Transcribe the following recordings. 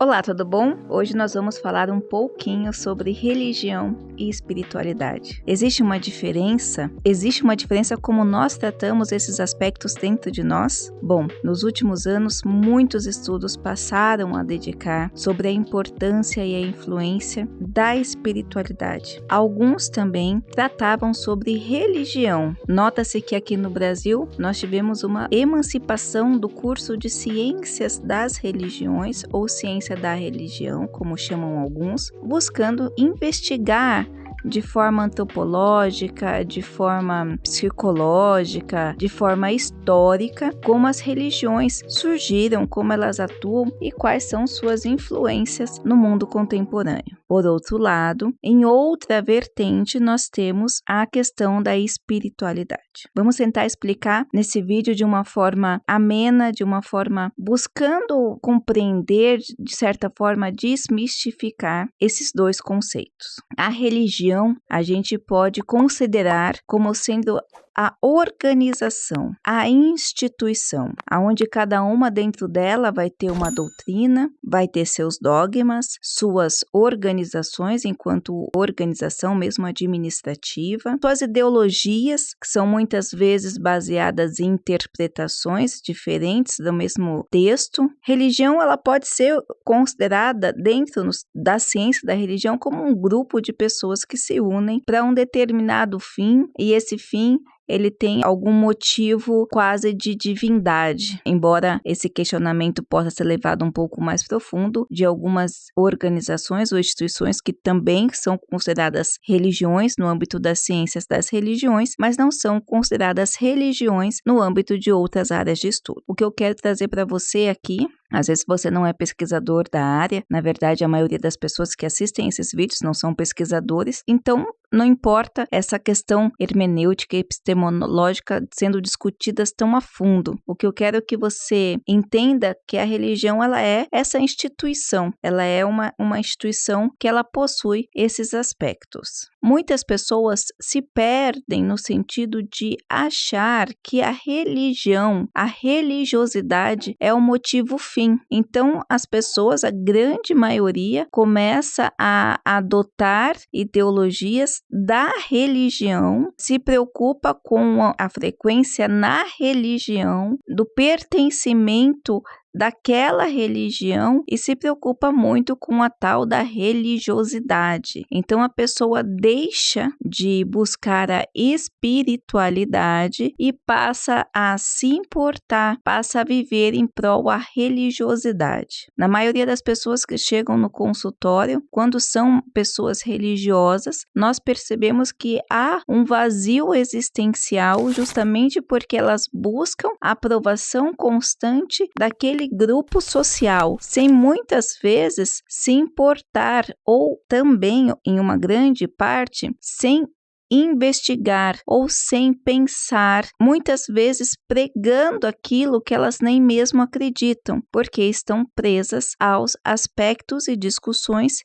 Olá, tudo bom? Hoje nós vamos falar um pouquinho sobre religião e espiritualidade. Existe uma diferença como nós tratamos esses aspectos dentro de nós? Bom, nos últimos anos, muitos estudos passaram a dedicar sobre a importância e a influência da espiritualidade. Alguns também tratavam sobre religião. Nota-se que aqui no Brasil nós tivemos uma emancipação do curso de Ciências das Religiões ou Ciência da Religião, como chamam alguns, buscando investigar de forma antropológica, de forma psicológica, de forma histórica, como as religiões surgiram, como elas atuam e quais são suas influências no mundo contemporâneo. Por outro lado, em outra vertente, nós temos a questão da espiritualidade. Vamos tentar explicar nesse vídeo de uma forma amena, de uma forma buscando compreender, de certa forma, desmistificar esses dois conceitos. A religião a gente pode considerar como sendo a organização, a instituição, onde cada uma dentro dela vai ter uma doutrina, vai ter seus dogmas, suas organizações enquanto organização mesmo administrativa, suas ideologias, que são muitas vezes baseadas em interpretações diferentes do mesmo texto. Religião, ela pode ser considerada dentro da ciência da religião como um grupo de pessoas que se unem para um determinado fim, e esse fim ele tem algum motivo quase de divindade, embora esse questionamento possa ser levado um pouco mais profundo de algumas organizações ou instituições que também são consideradas religiões no âmbito das ciências das religiões, mas não são consideradas religiões no âmbito de outras áreas de estudo. O que eu quero trazer para você aqui, às vezes você não é pesquisador da área, na verdade a maioria das pessoas que assistem esses vídeos não são pesquisadores, então não importa essa questão hermenêutica e epistemológica sendo discutidas tão a fundo. O que eu quero é que você entenda que a religião ela é essa instituição, ela é uma instituição que ela possui esses aspectos. Muitas pessoas se perdem no sentido de achar que a religião, a religiosidade é o motivo fim. Então, as pessoas, a grande maioria, começa a adotar ideologias da religião, se preocupa com a frequência na religião, do pertencimento daquela religião e se preocupa muito com a tal da religiosidade. Então a pessoa deixa de buscar a espiritualidade e passa a se importar, passa a viver em prol da religiosidade. Na maioria das pessoas que chegam no consultório, quando são pessoas religiosas, nós percebemos que há um vazio existencial justamente porque elas buscam a aprovação constante daquele grupo social, sem muitas vezes se importar ou também, em uma grande parte, sem investigar ou sem pensar, muitas vezes pregando aquilo que elas nem mesmo acreditam, porque estão presas aos aspectos e discussões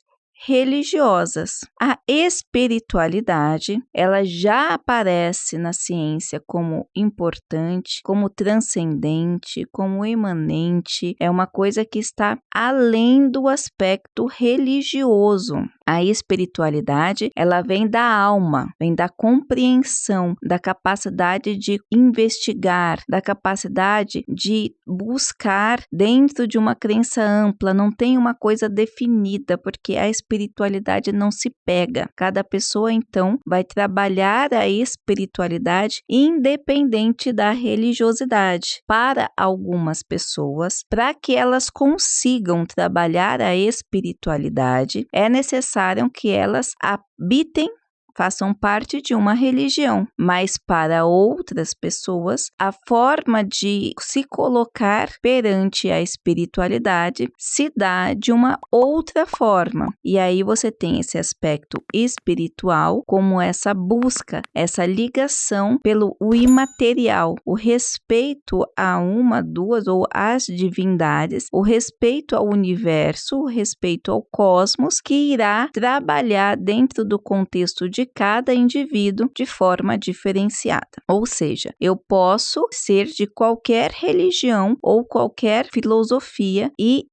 religiosas. A espiritualidade, ela já aparece na ciência como importante, como transcendente, como imanente, é uma coisa que está além do aspecto religioso. A espiritualidade, ela vem da alma, vem da compreensão, da capacidade de investigar, da capacidade de buscar dentro de uma crença ampla, não tem uma coisa definida, porque a espiritualidade não se pega. Cada pessoa, então, vai trabalhar a espiritualidade independente da religiosidade. Para algumas pessoas, para que elas consigam trabalhar a espiritualidade, é necessário que elas habitem, façam parte de uma religião, mas para outras pessoas, a forma de se colocar perante a espiritualidade se dá de uma outra forma. E aí você tem esse aspecto espiritual como essa busca, essa ligação pelo imaterial, o respeito a uma, duas ou às divindades, o respeito ao universo, o respeito ao cosmos, que irá trabalhar dentro do contexto de cada indivíduo de forma diferenciada. Ou seja, eu posso ser de qualquer religião ou qualquer filosofia e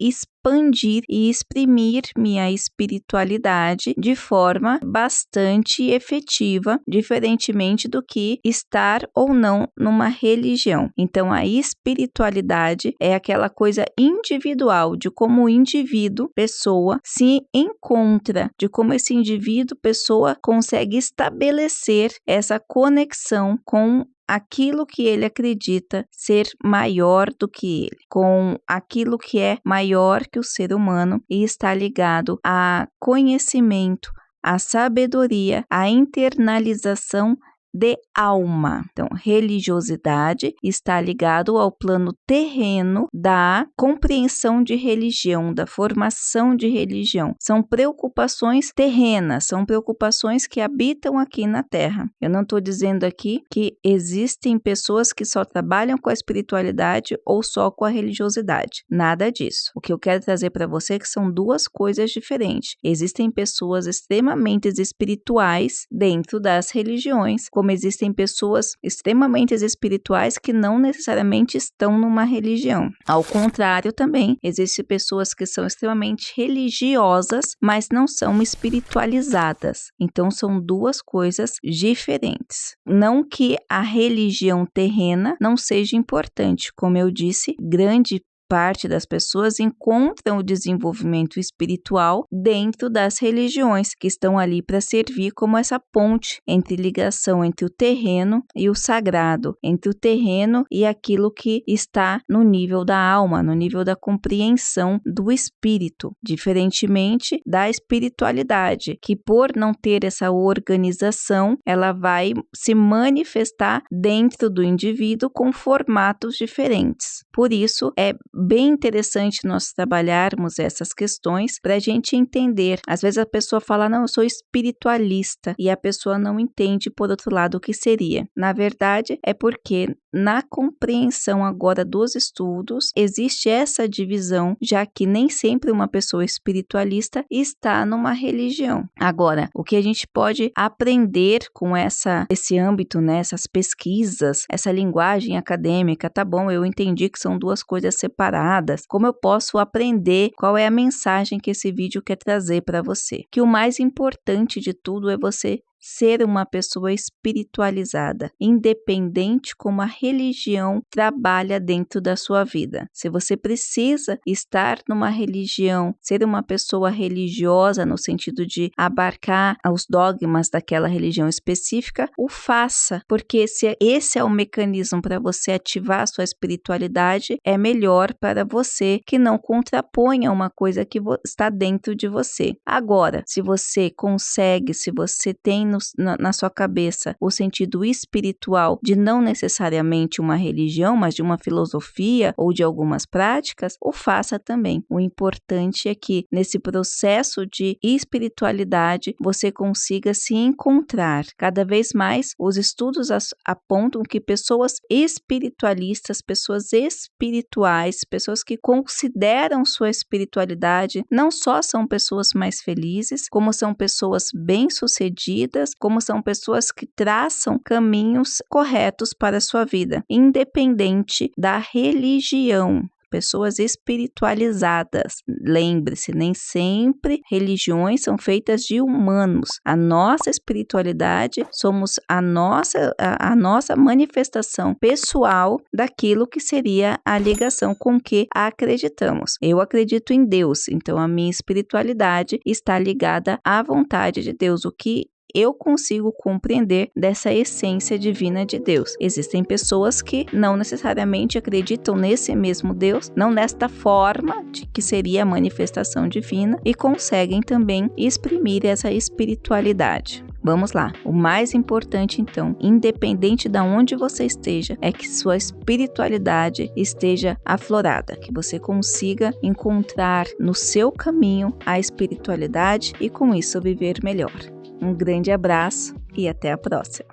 expandir e exprimir minha espiritualidade de forma bastante efetiva, diferentemente do que estar ou não numa religião. Então, a espiritualidade é aquela coisa individual, de como o indivíduo, pessoa, se encontra, de como esse indivíduo, pessoa, consegue estabelecer essa conexão com aquilo que ele acredita ser maior do que ele, com aquilo que é maior que o ser humano e está ligado a conhecimento, a sabedoria, a internalização de alma. Então, religiosidade está ligado ao plano terreno da compreensão de religião, da formação de religião. São preocupações terrenas, são preocupações que habitam aqui na Terra. Eu não estou dizendo aqui que existem pessoas que só trabalham com a espiritualidade ou só com a religiosidade. Nada disso. O que eu quero trazer para você é que são duas coisas diferentes. Existem pessoas extremamente espirituais dentro das religiões, como existem pessoas extremamente espirituais que não necessariamente estão numa religião. Ao contrário, também existem pessoas que são extremamente religiosas, mas não são espiritualizadas. Então, são duas coisas diferentes. Não que a religião terrena não seja importante. Como eu disse, grande parte das pessoas encontram o desenvolvimento espiritual dentro das religiões, que estão ali para servir como essa ponte entre ligação entre o terreno e o sagrado, entre o terreno e aquilo que está no nível da alma, no nível da compreensão do espírito, diferentemente da espiritualidade, que por não ter essa organização, ela vai se manifestar dentro do indivíduo com formatos diferentes. Por isso, é bem interessante nós trabalharmos essas questões para a gente entender. Às vezes a pessoa fala, não, eu sou espiritualista, e a pessoa não entende, por outro lado, o que seria. Na verdade, é porque na compreensão agora dos estudos, existe essa divisão, já que nem sempre uma pessoa espiritualista está numa religião. Agora, o que a gente pode aprender com esse âmbito, né, essas pesquisas, essa linguagem acadêmica, tá bom, eu entendi que são duas coisas separadas. Como eu posso aprender qual é a mensagem que esse vídeo quer trazer para você? Que o mais importante de tudo é você ser uma pessoa espiritualizada, independente como a religião trabalha dentro da sua vida. Se você precisa estar numa religião, ser uma pessoa religiosa no sentido de abarcar os dogmas daquela religião específica, o faça, porque se esse é o mecanismo para você ativar a sua espiritualidade, é melhor para você que não contraponha uma coisa que está dentro de você. Agora, se você consegue, se você tem na sua cabeça o sentido espiritual de não necessariamente uma religião, mas de uma filosofia ou de algumas práticas, o faça também. O importante é que nesse processo de espiritualidade você consiga se encontrar. Cada vez mais os estudos apontam que pessoas espiritualistas, pessoas espirituais, pessoas que consideram sua espiritualidade, não só são pessoas mais felizes, como são pessoas bem-sucedidas, como são pessoas que traçam caminhos corretos para a sua vida, independente da religião. Pessoas espiritualizadas. Lembre-se, nem sempre religiões são feitas de humanos. A nossa espiritualidade somos a nossa manifestação pessoal daquilo que seria a ligação com que acreditamos. Eu acredito em Deus, então a minha espiritualidade está ligada à vontade de Deus, o que eu consigo compreender dessa essência divina de Deus. Existem pessoas que não necessariamente acreditam nesse mesmo Deus, não nesta forma de que seria a manifestação divina, e conseguem também exprimir essa espiritualidade. Vamos lá. O mais importante, então, independente de onde você esteja, é que sua espiritualidade esteja aflorada, que você consiga encontrar no seu caminho a espiritualidade e, com isso, viver melhor. Um grande abraço e até a próxima!